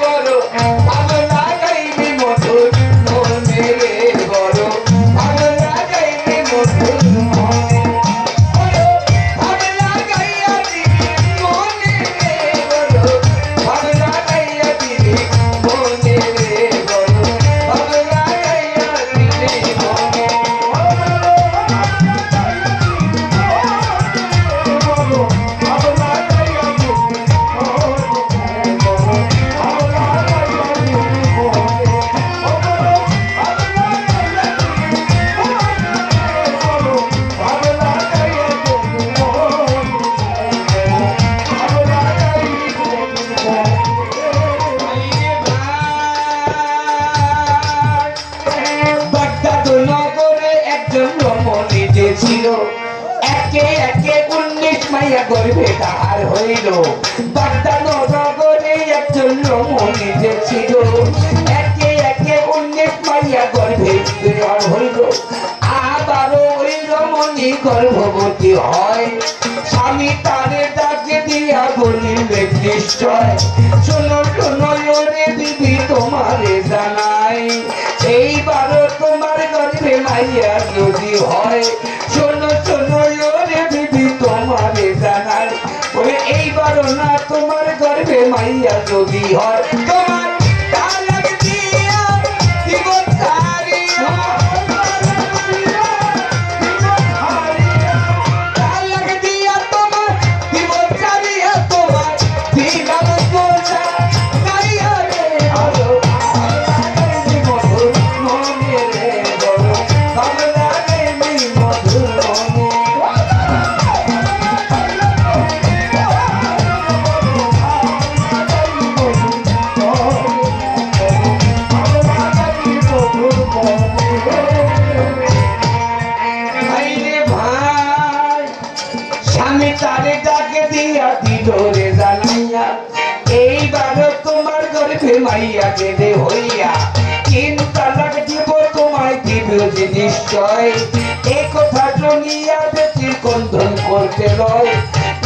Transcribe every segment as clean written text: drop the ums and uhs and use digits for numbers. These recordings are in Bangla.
বড় ভালো লাগাইবি মধুর মনে রে বড় ভালো লাগাইবি মধুর মনে ভালো লাগাইয়া দিবি মনে রে বড় ভালো লাগাইয়া দিবি মনে রে বড় ভালো লাগাইয়া দিবি মনে ছিল একে একে 19 মাইয়া গর্ভে তাহার হইল বাগদাদ নগরে একজন রমণী যে ছিল একে একে 19 মাইয়া গর্ভে তাহার হইল আবারও ওই রমণী গর্ভবতী হয় স্বামী তারে ডাকে দিয়া বলিলে নিশ্চয় শোনো শোনো ওরে দিদি তোমারে জানাই এইবারও তোমার গর্ভে মাইয়া যদি হয় শোনো শোনো ওরে দিদি তোমারে জানাই ওরে এইবারও না তোমার গর্ভে মাইয়া যদি হয় তোমার তালাক দিয়া দিব ছাড়িয়া তালাক দিয়া তোমার দিব ছাড়িয়া তোমার দিলাম গোজা গাইয়া রে ভালো লাগাইবি মধুর মনে রে বড় ভালো লাগাইবি মধুর মনে ভাইরে ভাই স্বামী তারে ডাকে দিয়া দিল রে জানাইয়া এইবারও তোমার গর্ভে মাইয়া গেলে হইয়া 3 তালাক দিব তোমায় দিব যে নিশ্চয় এই কথা শুনিয়া বেটির কন্ধন করতে লয়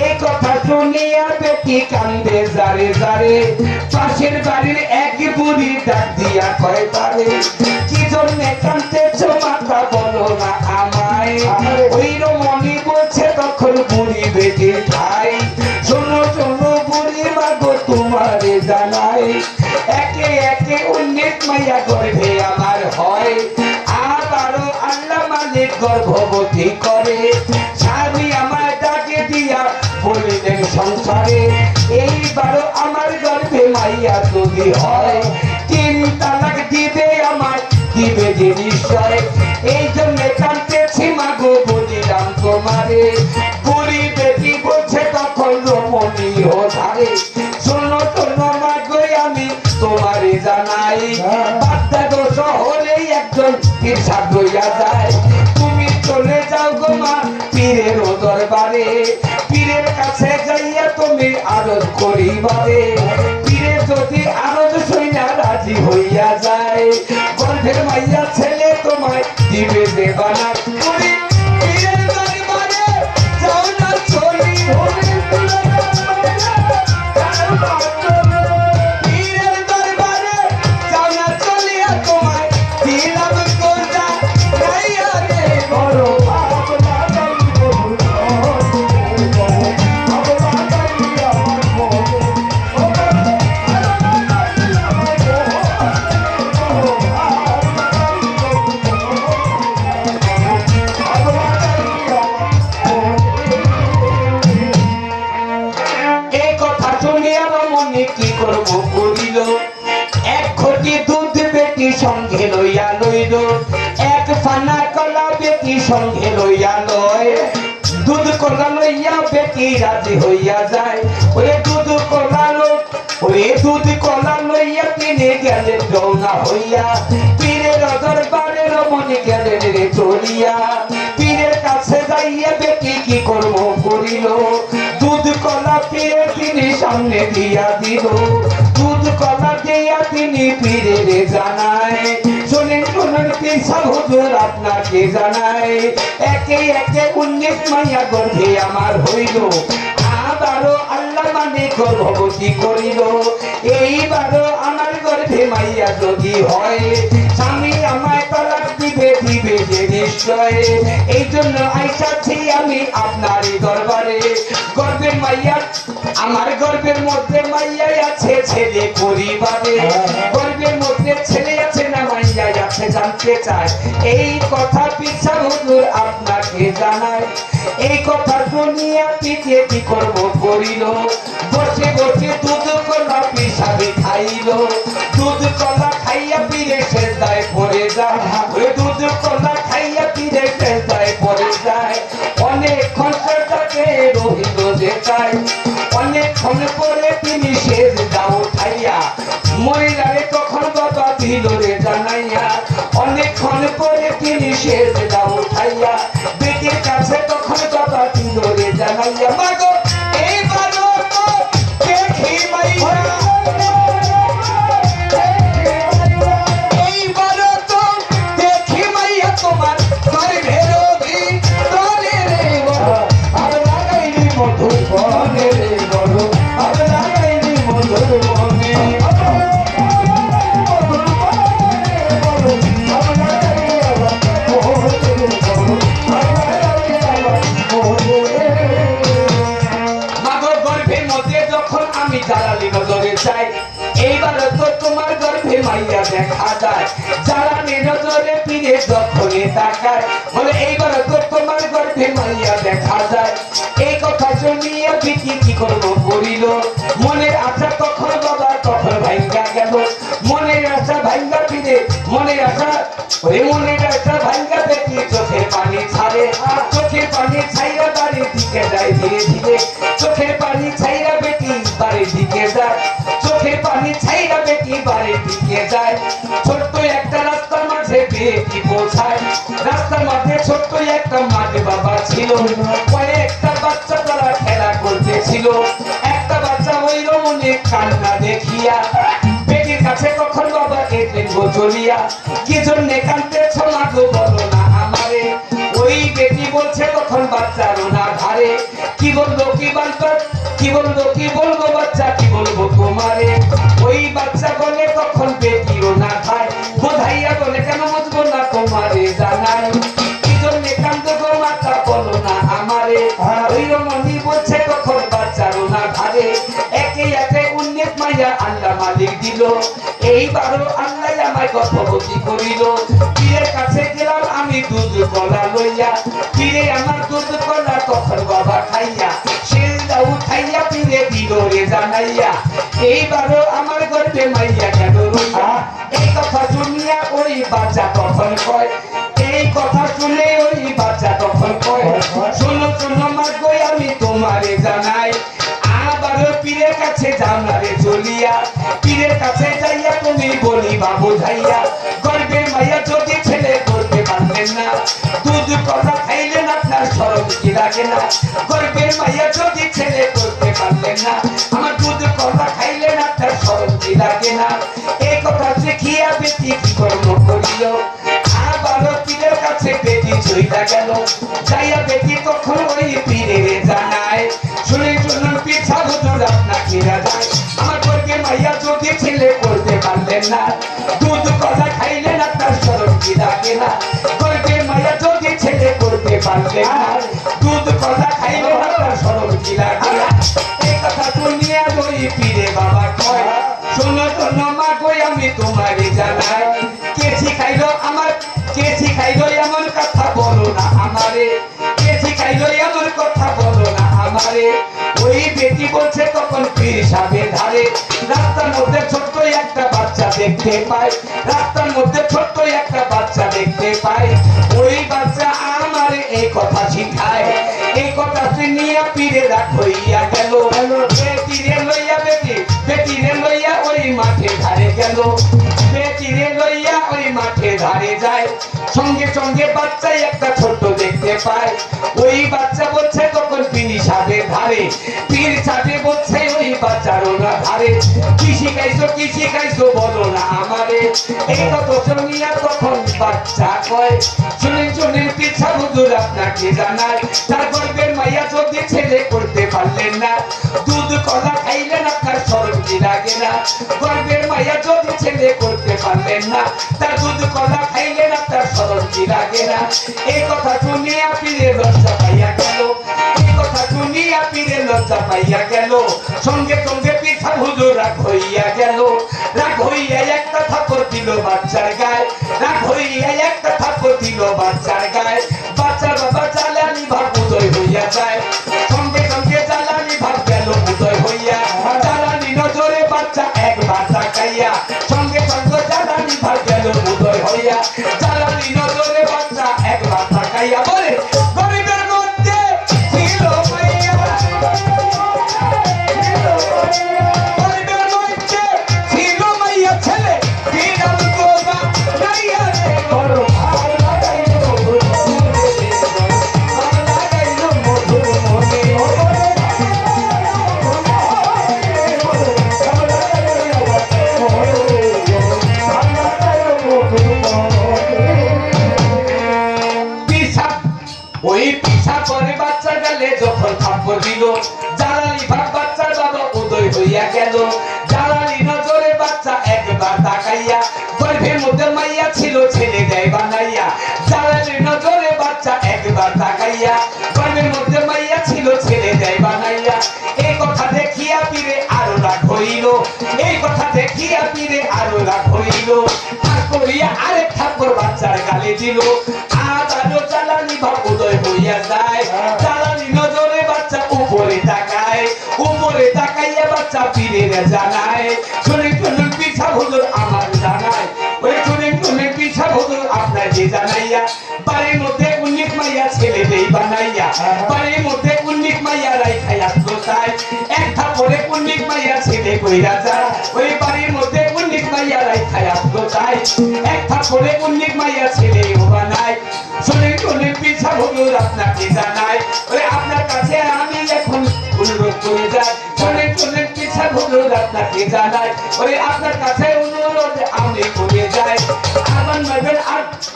এই কথা শুনিয়া বেটি কান্দে জারে জারে পাশের বাড়ির এক বুড়ি ডাক দিয়া কয় তারে কি জন্যে কান্দতেছ মাথা বলো না আমায় ওই রমণী বলছে তখন বুড়ি বেটি ভাই শোনো শোনো বুড়ি মাগো তোমারে জানাই একে একে 19 মাইয়া গর্ভে আমার হয় আবারও আল্লাহ মালিক গর্ভবতী করে স্বামী আমার ডাকে দিয়া বলিলেন সংসারে এইবারও আমার গর্ভে মাইয়া যদি হয় 3 তালাক দিবে আমার দিবে যে নিশ্চয় এই জন্য কাঁদতেছি মাগো বলিলাম তোমারে বুড়ি বেটি বলছে তখন রমণী ও ধারে শোনো শোনো মাগো আমি তোমারে জানাই বাগদাদ শহরে একজন পীর সাহেব হইয়া যায় তুমি চলে যাও গো মা পীরের দরবারে পীরের কাছে যাইয়া তুমি আরজ করিবারে পীরে যদি আরজ শুইনা রাজি হইয়া যায় গর্ভের মাইয়া ছেলে তোমায় দিবে দেবানা তুমি পীরের দরবারে যাও না চলি পীরের দরবারে যাও না চলিয়া তোমায় দিলাম গোজা গাইয়া রে বড় ভালো লাগাইবি কি করব করিল এক ঘটি দুধ বেটি সঙ্গে লইয়া লইল এক ফানা কলা বেটি সঙ্গে লইয়া লয় দুধ কলা লইয়া বেটি রাজি হইয়া যায় ওরে দুধ কলা ওরে দুধ কলা লইয়া তিনি গেলেন রওনা হইয়া পীরের দরবারে রমণী গেলেন রে চলিয়া পীরের কাছে যাইয়া বেটি কি করব করিল দুধ কলা পীরে তিনি সামনে দিয়া দিল দুধ কলা দিয়া তিনি পীরে জানায় শোনেন শোনেন পীর সাহেব হুজুর আপনাকে জানায় একে একে 19 মাইয়া গর্ভে আমার হইল আবারও আল্লাহ মানে গর্ভবতী করিল এইবারও মাইয়া যদি হয়, স্বামী আমায় তালাক দিবে দিবে যে নিশ্চয়। এই জন্য আইসাছি আমি আপনারই দরবারে। গর্বের মাইয়া, আমার গর্বের মধ্যে মাইয়াই আছে ছেলে পরিবারে। গর্বের মধ্যে ছেলে আছে না মাইয়া আছে জানতে চায়। এই কথা পিছা হুজুর আপনাকে জানায়। এই কথা দুনিয়া পিছিয়ে কি করব করিল। বসে বসে দুধ কলা পিসাবে খাইল। দুধ কলা খাইয়া পিরে সেজদায় পড়ে যায়। ওই দুধ কলা খাইয়া পিরে সেজদায় পড়ে যায়। অনেকক্ষণ সেজদাতে রহিল যে চাই। অনেকক্ষণ পরে তিনি সেজদা উঠাইয়া মহিলারে তখন বাবা দিল রে জানাইয়া। অনেকক্ষণ পরে তিনি সেজদা উঠাইয়া বেটির কাছে তখন বাবা দিল রে জানাইয়া। মাগো এইবারও তো দেখি মাইয়া, এইবারও তো দেখি মাইয়া তোমার গর্ভের ভিতরে রে বলো। আর লাগাইলি মধুর বনে রে বলো, আর লাগাইলি মধুর বনে। আমি জ্বালালি নজরে চাই, এইবার তো তোমার গর্ভে মাইয়া দেখা যায়। জ্বালানি নজরে ফিরে যখনই তাকায় বলে এইবার তো তোমার গর্ভে মাইয়া দেখা যায়। এই কথা শুনিয়া বিকি কি করবো করিল। মনের আশা তখন বাবা তখন ভাঙ্গা গেল। মনের আশা ভাঙ্গা ফিরে মনের আশা ওই মনের আশা ভাঙ্গা দেখি চোখের পানি ছাড়ে। চোখের পানি ছাইরা বাড়ির দিকে যায় ধীরে ধীরে। চোখের পানি ছাইরা বেটি বাড়ির দিকে যায়। চোখের পানি ছাইরা বেটি বাড়ির দিকে যায়। ছোট্ট একটা রাস্তার মাঝে বেটি পৌঁছায়। রাস্তার মাঝে ছোট্ট একটা মাঠ বাবা ছিল। কয়েকটা বাচ্চা তারা খেলা করতেছিল। একটা বাচ্চা ওই রমণী কান্না দেখিয়া বেটির কাছে তখন বাবা এলেন গো চলিয়া। কি জন্যে কাঁদতেছ না গো বলো না আমারে। ওই বেটি বলছে তখন বাচ্চার না ধারে। কি বলবো কি বলবো কি বলবো কি বলবো বাচ্চা কি বলবো তোমারে। ওই বাচ্চা বলে তখন বেটিও না খায়। বোঝাইয়া বলে কেন বুঝবো না তোমারে জানাই। কি জন্যে কান্দো গো মাতা বলো না আমারে। ওই রমণী বলছে তখন বাচ্চারও না ধারে। একে একে 19 মাইয়া আল্লাহ মালিক দিল। এইবারও আল্লাহ আমায় গর্ভবতী করিল। পীরের কাছে গেলাম আমি দুধ কলা লইয়া। পীরে আমার দুধ কলা তখন বাবা খাইয়া সেজদা উঠাইয়া পীরে দিল রে জানাইয়া। এইবারও আমার গর্ভে মাইয়া কেন রইয়া। এই কথা শুনিয়া ওই বাচ্চা তখন কয়, এই কথা শুনে ওই বাচ্চা তখন কয়, শোনো শোনো মা গো আমি তোমারে জানাই। আবারও পীরের কাছে জানারে চলিয়া। পীরের কাছে যাইয়া তুমি বলিবা বোঝাইয়া। গর্ভের মাইয়া যদি ছেলে করতে পারলেন না, দুধ কলা খাইলেন আপনার শরম কি লাগে না। গর্ভের মাইয়া যদি ছেলে করতে পারলেন না, আমার দুধ কলা খাইলেন আপনার শরম কি লাগে না। এই কথা শিখিয়া বেটি কি কর্ম করিল। আবারও পীরের কাছে বেটি চইলা গেল। যাইয়া বেটি তখন ওই পীরের জানায়, শুনে শুনুন পিছা হুজুর আপনাকে রাজায়। আমার গর্ভে মাইয়া যদি ছেলে করতে পারলেন না, দুধ কলা খাইলেন আপনার শরম কি লাগে না। গর্ভে মাইয়া যদি ছেলে করতে পারলেন না, দুধ কলা খাইলেন আপনার শরম কি লাগে না। এই কথা শুনিয়া ওই পীরে বাবা কয়, শোনো শোনো মা গো আমি তোমারে জানাই। কে শিখাইলো আমার, কে শিখাইলো এমন কথা বলো না আমারে। কে শিখাইলো এমন কথা বলো না আমারে। ওই বেটি বলছে তখন পীর সাহেবের ধারে। রাস্তার মধ্যে ছোট্ট একটা বাচ্চা দেখতে পাই। রাস্তার মধ্যে ছোট্ট একটা বাচ্চা দেখতে পাই। ওই বাচ্চা আমারে এই কথা শিখায়। এই কথা শুনিয়া পীরে রাগ হইয়া গেল। বেটিরে লইয়া বেটি বেটিরে লইয়া ওই মাঠে ধারে গেল। বেটিরে লইয়া ওই মাঠে ধারে যায়। সঙ্গে সঙ্গে বাচ্চা একটা ছোট্ট দেখতে পায়। ওই বাচ্চা বলছে তখন পীর সাহেবের ধারে। পীর সাহেব বলছে ওই বাচ্চারও না ধারে কি শিখাইছো বলো না আমারে এই কত শুনিয়া তখন বাচ্চা কয় শুনেন পিছা হুজুর আপনাকে জানাই তার গর্বের মাইয়া যদি ছেলে করতে পারলেন না দুধ কলা খাইলেন আপনার শরম কি লাগে না গর্বের মাইয়া যদি ছেলে করতে পারলেন না তার দুধ কলা খাইলেন আপনার শরম কি লাগে না এই কথা শুনিয়া পীরে লজ্জা পাইয়া গেল এই কথা শুনিয়া পীরে লজ্জা পাইয়া গেল সঙ্গে সঙ্গে পিছা হুজুর রাগ হইয়া গেল রাগ হইয়া একটা থাপ্পড় দিল বাচ্চার গায়ে রাগ হইয়া একটা থাপ্পড় দিল বাচ্চার গায়ে বাচ্চার বাবা জ্বালানি ভাব উদয় হইয়া যায় সঙ্গে সঙ্গে জ্বালানি ভাব গেল উদয় হইয়া জ্বালানি নজরে বাচ্চা একবার তাকাইয়া সঙ্গে সঙ্গে জ্বালানি ভাব গেল উদয় হইয়া জ্বালানি নজরে বাচ্চা একবার তাকাইয়া বলে গরিবের মধ্যে ছিল মাইয়া গরিবের মধ্যে ছিল মাইয়া ছেলে বিড়াল গোবা গাইয়া রে বড় ভার লাগাইলো মধুর মনে ওই পিছা করে বাচ্চা গেলে যখন থাপ্পড় দিল জ্বালানি ভাব বাচ্চার বাবা উদয় হইয়া গেল জ্বালানি নজরে বাচ্চা একবার তাকাইয়া গর্ভের মধ্যে মাইয়া ছিল ছেলে দেয় বানাইয়া জ্বালানি নজরে বাচ্চা একবার তাকাইয়া গর্ভের মধ্যে মাইয়া ছিল ছেলে দেয় বানাইয়া এই কথা দেখিয়া পীরে আরো রাগ হইল এই কথা দেখিয়া পীরে আরো রাগ হইল ঠাক করিয়া আরেক থাপ্পড় বাচ্চার গালে দিল আবারও জ্বালানি ভাব উদয় হইয়া যায় জ্বালানি নজরে বাচ্চা উপরে তাকাইয়া বাচ্চা পীরের জানায় শুনে পিছা হুজুর আমার জানায় ওই শুনে পিছা হুজুর আপনাকে জানাইয়া বাড়ির মধ্যে 19 মাইয়া ছেলে দেই বানাইয়া বাড়ির মধ্যে 19 মাইয়া রাইখাই আসলো তাই এক থাপড়ে 19 মাইয়া ছেলে কইরা যায় ওই বাড়ির মধ্যে 19 মাইয়া রাইখাই আসলো তাই এক থাপড়ে 19 মাইয়া ছেলে ও বানায় শুনে পিছা হুজুর আপনাকে জানাই ওই আপনার কাছে আমি এখন অনুরোধ করে যাই শুনে পিছা হুজুর আপনাকে জানাই ওই আপনার কাছে অনুরোধ আমি করে যাই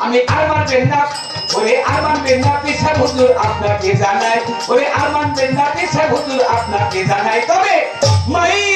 আমি আর মানবেন না ওরে আর মানবেন না পিছা হুজুর আপনাকে জানাই ওরে আর মানবেন না পিছা হুজুর আপনাকে জানাই তবে মাই